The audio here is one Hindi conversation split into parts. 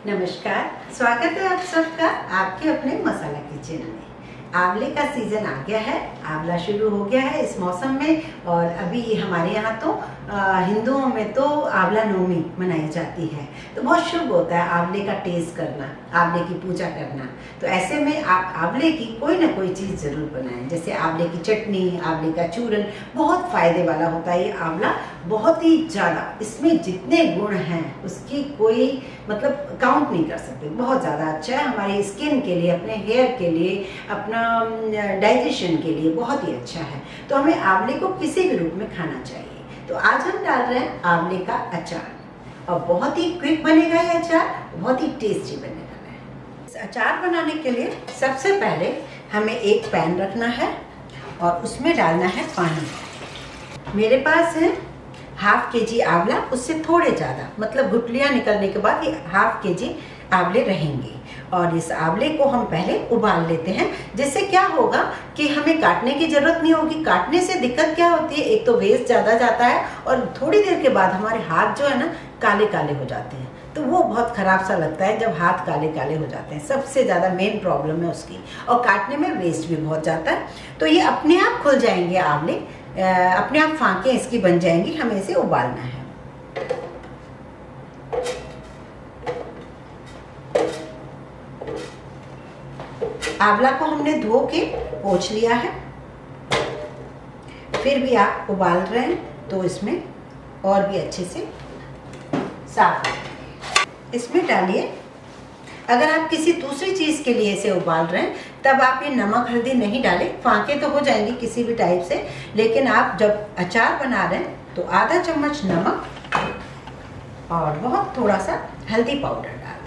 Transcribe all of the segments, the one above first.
नमस्कार, स्वागत है आप सबका आपके अपने मसाला किचन में। आंवले का सीज़न आ गया है, आंवला शुरू हो गया है इस मौसम में। और अभी हमारे यहाँ तो हिंदुओं में तो आंवला नवमी मनाई जाती है, तो बहुत शुभ होता है आंवले का टेस्ट करना, आंवले की पूजा करना। तो ऐसे में आप आंवले की कोई ना कोई चीज़ ज़रूर बनाएं, जैसे आंवले की चटनी, आंवले का चूरन। बहुत फ़ायदे वाला होता है ये आंवला, बहुत ही ज़्यादा। इसमें जितने गुण हैं उसकी कोई मतलब काउंट नहीं कर सकते। बहुत ज़्यादा अच्छा है हमारी स्किन के लिए, अपने हेयर के लिए, अपना डाइजेशन के लिए बहुत ही अच्छा है। तो हमें आंवले को किसी भी रूप में खाना चाहिए। तो आज हम डाल रहे हैं आंवले का अचार, और बहुत ही क्विक बनेगा ये अचार, बहुत ही टेस्टी बनेगा। इस अचार बनाने के लिए सबसे पहले हमें एक पैन रखना है और उसमें डालना है पानी। मेरे पास है हाफ केजी आंवला, उससे थोड़े ज़्यादा, मतलब गुठलियाँ निकलने के बाद ये हाफ केजी आंवले रहेंगे। और इस आंवले को हम पहले उबाल लेते हैं, जिससे क्या होगा कि हमें काटने की ज़रूरत नहीं होगी। काटने से दिक्कत क्या होती है, एक तो वेस्ट ज़्यादा जाता है और थोड़ी देर के बाद हमारे हाथ जो है ना काले काले हो जाते हैं, तो वो बहुत ख़राब सा लगता है जब हाथ काले काले हो जाते हैं। सबसे ज़्यादा मेन प्रॉब्लम है उसकी, और काटने में वेस्ट भी बहुत जाता है। तो ये अपने आप खुल जाएंगे आंवले, अपने आप फांके इसकी बन जाएंगी। हमें इसे उबालना है। आंवला को हमने धो के पोंछ लिया है, फिर भी आप उबाल रहे हैं तो इसमें और भी अच्छे से साफ करेंगे। इसमें डालिए, अगर आप किसी दूसरी चीज़ के लिए इसे उबाल रहे हैं तब आप ये नमक हल्दी नहीं डालें, फांके तो हो जाएंगी किसी भी टाइप से। लेकिन आप जब अचार बना रहे हैं तो आधा चम्मच नमक और बहुत थोड़ा सा हल्दी पाउडर डाल दें।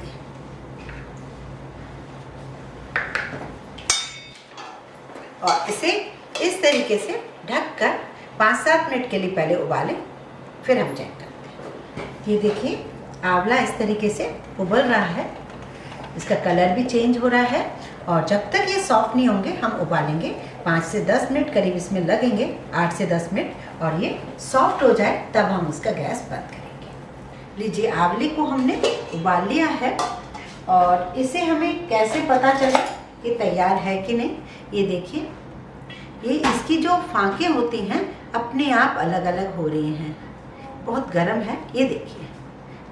और इसे इस तरीके से ढककर 5-7 मिनट के लिए पहले उबालें, फिर हम चेक करते हैं। ये देखिए आंवला इस तरीके से उबल रहा है, इसका कलर भी चेंज हो रहा है। और जब तक ये सॉफ्ट नहीं होंगे हम उबालेंगे। 5 से 10 मिनट करीब इसमें लगेंगे, 8 से 10 मिनट। और ये सॉफ्ट हो जाए तब हम उसका गैस बंद करेंगे। लीजिए आंवले को हमने उबाल लिया है, और इसे हमें कैसे पता चले कि तैयार है कि नहीं, ये देखिए ये इसकी जो फांके होती हैं अपने आप अलग अलग हो रही हैं। बहुत गर्म है, ये देखिए,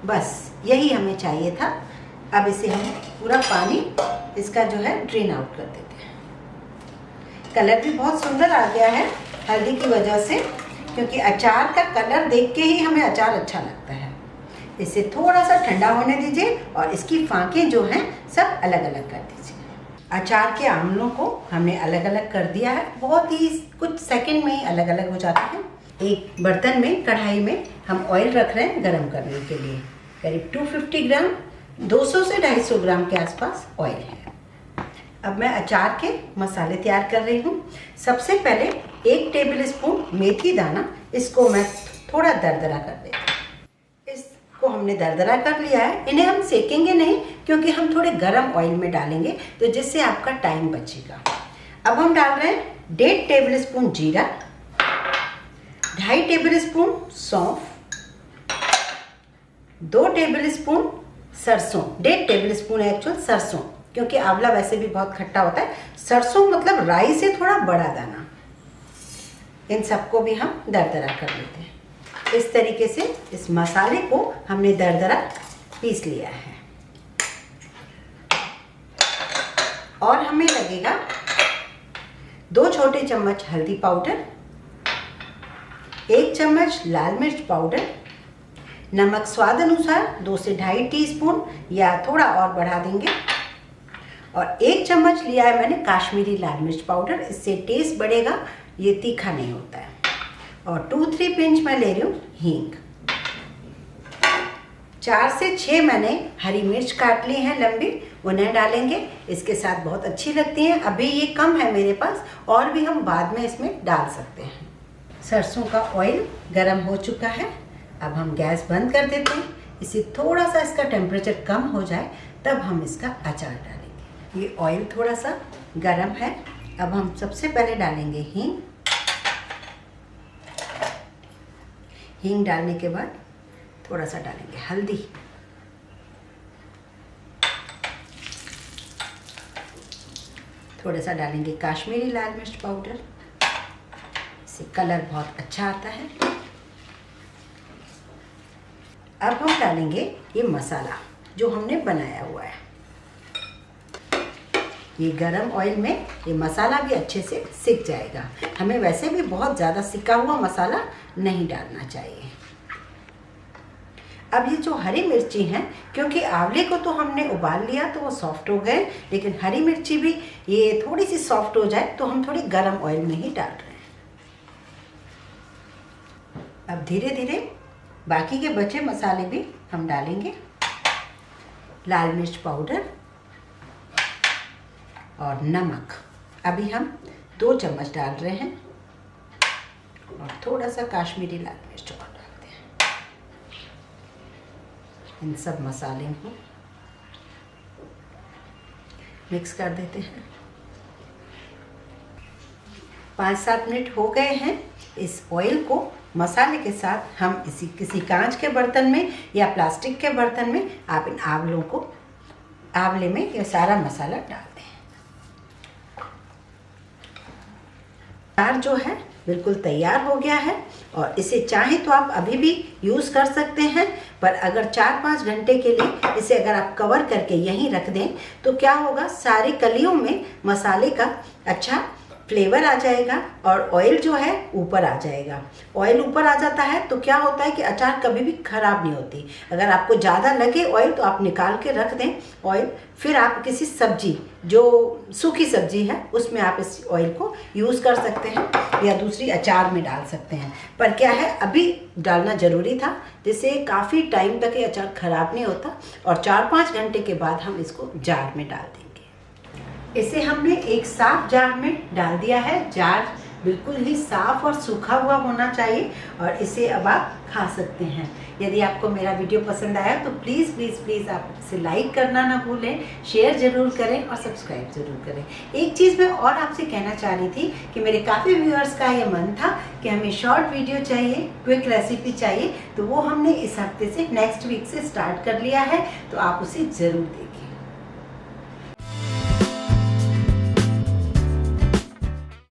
बस यही हमें चाहिए था। अब इसे हम पूरा पानी इसका जो है ड्रेन आउट कर देते हैं। कलर भी बहुत सुंदर आ गया है हल्दी की वजह से, क्योंकि अचार का कलर देख के ही हमें अचार अच्छा लगता है। इसे थोड़ा सा ठंडा होने दीजिए और इसकी फांकें जो हैं सब अलग अलग कर दीजिए। अचार के आंवलों को हमने अलग अलग कर दिया है, बहुत ही कुछ सेकंड में ही अलग अलग हो जाते हैं। एक बर्तन में, कढ़ाई में हम ऑयल रख रहे हैं गरम करने के लिए। करीब 250 ग्राम, 200 से 250 ग्राम के आसपास ऑयल है। अब मैं अचार के मसाले तैयार कर रही हूँ। सबसे पहले 1 टेबल स्पून मेथी दाना, इसको मैं थोड़ा दरदरा कर देती हूँ। इसको हमने दरदरा कर लिया है। इन्हें हम सेकेंगे नहीं, क्योंकि हम थोड़े गरम ऑयल में डालेंगे, तो जिससे आपका टाइम बचेगा। अब हम डाल रहे हैं 1.5 टेबल स्पून जीरा, 2.5 टेबल स्पून सौंफ, 2 टेबल स्पून सरसों, 1.5 टेबल स्पून एक्चुअल सरसों, क्योंकि आंवला वैसे भी बहुत खट्टा होता है। सरसों मतलब राई से थोड़ा बड़ा दाना। इन सबको भी हम दरदरा कर लेते हैं। इस तरीके से इस मसाले को हमने दरदरा पीस लिया है। और हमें लगेगा 2 छोटे चम्मच हल्दी पाउडर, 1 चम्मच लाल मिर्च पाउडर, नमक स्वाद अनुसार 2 से 2.5 टीस्पून, या थोड़ा और बढ़ा देंगे। और 1 चम्मच लिया है मैंने काश्मीरी लाल मिर्च पाउडर, इससे टेस्ट बढ़ेगा, ये तीखा नहीं होता है। और 2-3 पिंच मैं ले रही हूँ हींग। 4 से 6 मैंने हरी मिर्च काट ली हैं लंबी, उन्हें डालेंगे। इसके साथ बहुत अच्छी लगती हैं। अभी ये कम है मेरे पास, और भी हम बाद में इसमें डाल सकते हैं। सरसों का ऑयल गर्म हो चुका है। अब हम गैस बंद कर देते हैं। इसे थोड़ा सा इसका टेम्परेचर कम हो जाए तब हम इसका अचार डालेंगे। ये ऑयल थोड़ा सा गर्म है। अब हम सबसे पहले डालेंगे हींग। हींग डालने के बाद थोड़ा सा डालेंगे हल्दी, थोड़ा सा डालेंगे काश्मीरी लाल मिर्च पाउडर, इससे कलर बहुत अच्छा आता है। अब हम डालेंगे ये मसाला जो हमने बनाया हुआ है। ये गरम ऑयल में ये मसाला भी अच्छे से सिक जाएगा। हमें वैसे भी बहुत ज़्यादा सिका हुआ मसाला नहीं डालना चाहिए। अब ये जो हरी मिर्ची हैं, क्योंकि आंवले को तो हमने उबाल लिया तो वो सॉफ्ट हो गए, लेकिन हरी मिर्ची भी ये थोड़ी सी सॉफ्ट हो जाए तो हम थोड़ी गरम ऑयल में ही डाल रहे हैं। अब धीरे धीरे बाकी के बचे मसाले भी हम डालेंगे। लाल मिर्च पाउडर और नमक अभी हम 2 चम्मच डाल रहे हैं, और थोड़ा सा काश्मीरी लाल मिर्च और डालते हैं। इन सब मसाले को मिक्स कर देते हैं। 5-7 मिनट हो गए हैं। इस ऑयल को मसाले के साथ हम किसी कांच के बर्तन में या प्लास्टिक के बर्तन में आप इन आंवले में ये सारा मसाला डाल दें। अचार जो है बिल्कुल तैयार हो गया है, और इसे चाहे तो आप अभी भी यूज़ कर सकते हैं, पर अगर 4-5 घंटे के लिए इसे अगर आप कवर करके यहीं रख दें तो क्या होगा, सारी कलियों में मसाले का अच्छा फ्लेवर आ जाएगा और ऑयल जो है ऊपर आ जाएगा। ऑयल ऊपर आ जाता है तो क्या होता है कि अचार कभी भी ख़राब नहीं होती। अगर आपको ज़्यादा लगे ऑयल तो आप निकाल के रख दें ऑयल, फिर आप किसी सब्जी जो सूखी सब्जी है उसमें आप इस ऑयल को यूज़ कर सकते हैं या दूसरी अचार में डाल सकते हैं। पर क्या है, अभी डालना ज़रूरी था, जिससे काफ़ी टाइम तक ये अचार ख़राब नहीं होता, और 4-5 घंटे के बाद हम इसको जार में डाल देंगे। इसे हमने एक साफ जार में डाल दिया है। जार बिल्कुल ही साफ और सूखा हुआ होना चाहिए, और इसे अब आप खा सकते हैं। यदि आपको मेरा वीडियो पसंद आया तो प्लीज़ प्लीज़ प्लीज़ आप इसे लाइक करना ना भूलें, शेयर ज़रूर करें और सब्सक्राइब ज़रूर करें। एक चीज़ मैं और आपसे कहना चाह रही थी कि मेरे काफ़ी व्यूअर्स का ये मन था कि हमें शॉर्ट वीडियो चाहिए, क्विक रेसिपी चाहिए, तो वो हमने इस हफ्ते से नेक्स्ट वीक से स्टार्ट कर लिया है, तो आप उसे ज़रूर देखिए।